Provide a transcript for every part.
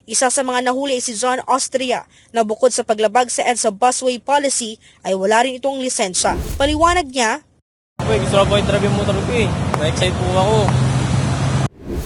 Isa sa mga nahuli ay si John Austria na bukod sa paglabag sa EDSA busway policy ay wala rin itong lisensya. Paliwanag niya, Gusto ko po i-drive yung motor ko eh. Na-excite po ako.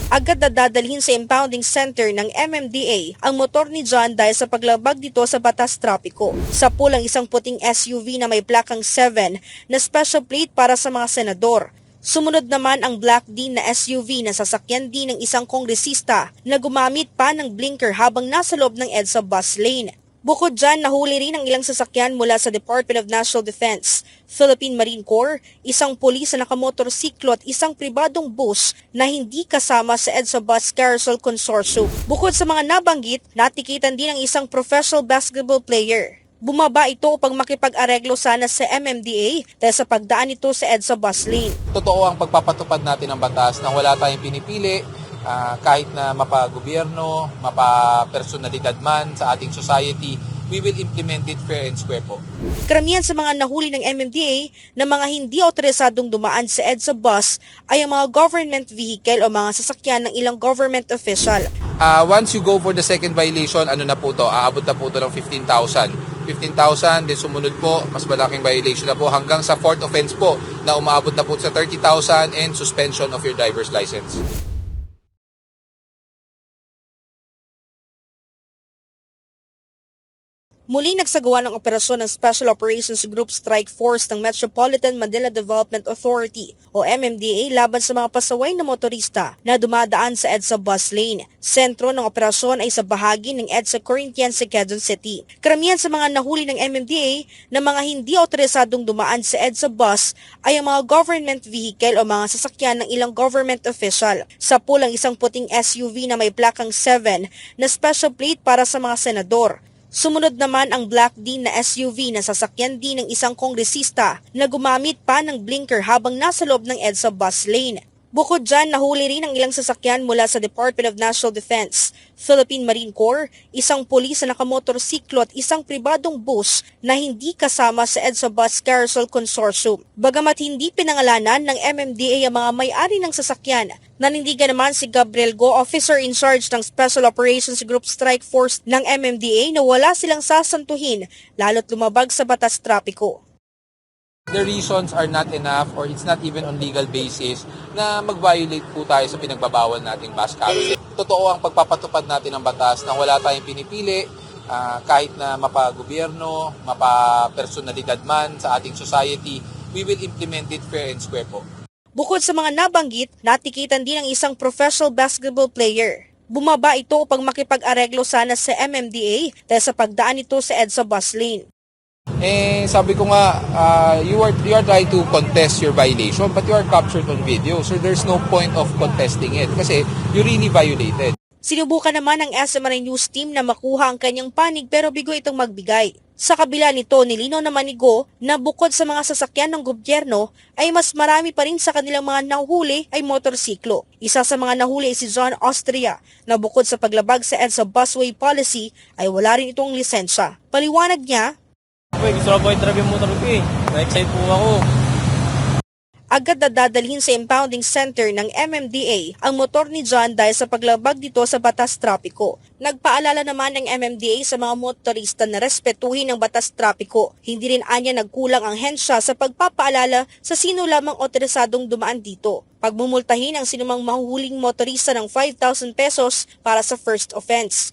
agad na dadalhin sa impounding center ng MMDA ang motor ni John dahil sa paglabag dito sa batas trapiko. Sa pulang isang puting SUV na may plakang 7 na special plate para sa mga senador. Sumunod naman ang black din na SUV na sasakyan din ng isang kongresista na gumamit pa ng blinker habang nasa loob ng EDSA bus lane. Bukod dyan, nahuli rin ang ilang sasakyan mula sa Department of National Defense, Philippine Marine Corps, isang pulis na nakamotorsiklo at isang pribadong bus na hindi kasama sa EDSA Bus Carousel Consortium. Bukod sa mga nabanggit, natikitan din ang isang professional basketball player. Bumaba ito upang makipag-areglo sana sa MMDA dahil sa pagdaan nito sa EDSA bus lane. Totoo ang pagpapatupad natin ng batas na wala tayong pinipili kahit na mapa-gobyerno, mapa-personalidad man sa ating society, we will implement it fair and square po. Karamihan sa mga nahuli ng MMDA na mga hindi autorisadong dumaan sa EDSA bus ay ang mga government vehicle o mga sasakyan ng ilang government official. Once you go for the second violation, ano na po to? Aabot na po to ng 15,000. 15,000, then sumunod po, mas malaking violation na po hanggang sa fourth offense po na umaabot na po sa 30,000 and suspension of your driver's license. Muling nagsagawa ng operasyon ng Special Operations Group Strike Force ng Metropolitan Manila Development Authority o MMDA laban sa mga pasaway na motorista na dumadaan sa EDSA bus lane. Sentro ng operasyon ay sa bahagi ng EDSA Corinthians sa Quezon City. Karamihan sa mga nahuli ng MMDA na mga hindi autorisadong dumaan sa EDSA bus ay ang mga government vehicle o mga sasakyan ng ilang government official. Sa pulang isang puting SUV na may plakang 7 na special plate para sa mga senador. Sumunod naman ang black din na SUV na sasakyan din ng isang kongresista na gumamit pa ng blinker habang nasa loob ng EDSA bus lane. Bukod dyan, nahuli rin ang ilang sasakyan mula sa Department of National Defense, Philippine Marine Corps, isang pulis na nakamotorsiklo at isang pribadong bus na hindi kasama sa EDSA Bus Carousel Consortium. Bagamat hindi pinangalanan ng MMDA ang mga may-ari ng sasakyan, nanindigan naman si Gabriel Go, officer in charge ng Special Operations Group Strike Force ng MMDA na wala silang sasantuhin lalo't lumabag sa batas trapiko. The reasons are not enough or it's not even on legal basis na mag-violate po tayo sa pinagbabawal nating bus carousel. Totoo ang pagpapatupad natin ng batas na wala tayong pinipili kahit na mapa-gobyerno, mapa-personalidad man sa ating society, we will implement it fair and square po. Bukod sa mga nabanggit, natikitan din ang isang professional basketball player. Bumaba ito upang makipag-areglo sana sa MMDA dahil sa pagdaan nito sa EDSA bus lane. Sabi ko nga, you are trying to contest your violation but you are captured on video. So there's no point of contesting it kasi you really violated. Sinubukan naman ng SMNI News team na makuha ang kanyang panig pero bigo itong magbigay. Sa kabila nito, nilinaw naman ni Go na bukod sa mga sasakyan ng gobyerno ay mas marami pa rin sa kanilang mga nahuli ay motorsiklo. Isa sa mga nahuli ay si John Austria na bukod sa paglabag sa EDSA busway policy ay wala rin itong lisensya. Paliwanag niya, Gusto ko po i-drive yung motor ko eh. Na-excite po ako. agad na dadalhin sa impounding center ng MMDA ang motor ni John dahil sa paglabag dito sa batas trapiko. Nagpaalala naman ng MMDA sa mga motorista na respetuhin ang batas trapiko. Hindi rin anya nagkulang ang hensya sa pagpapaalala sa sino lamang otorisadong dumaan dito. Pagmumultahin ang sinumang mahuhuling motorista ng 5,000 pesos para sa first offense.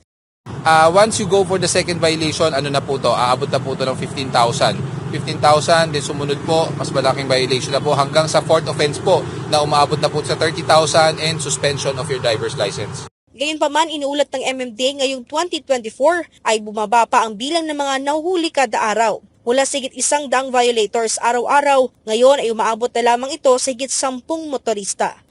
Once you go for the second violation, ano na po to? Aabot na po to ng 15,000. 15,000, then sumunod po, mas malaking violation na po hanggang sa fourth offense po na umaabot na po sa 30,000 and suspension of your driver's license. Gayunpaman, inuulat ng MMDA ngayong 2024 ay bumaba pa ang bilang ng mga nahuhuli kada araw. Mula sa higit 100 violators araw-araw, ngayon ay umaabot na lamang ito sa higit 10 motorista.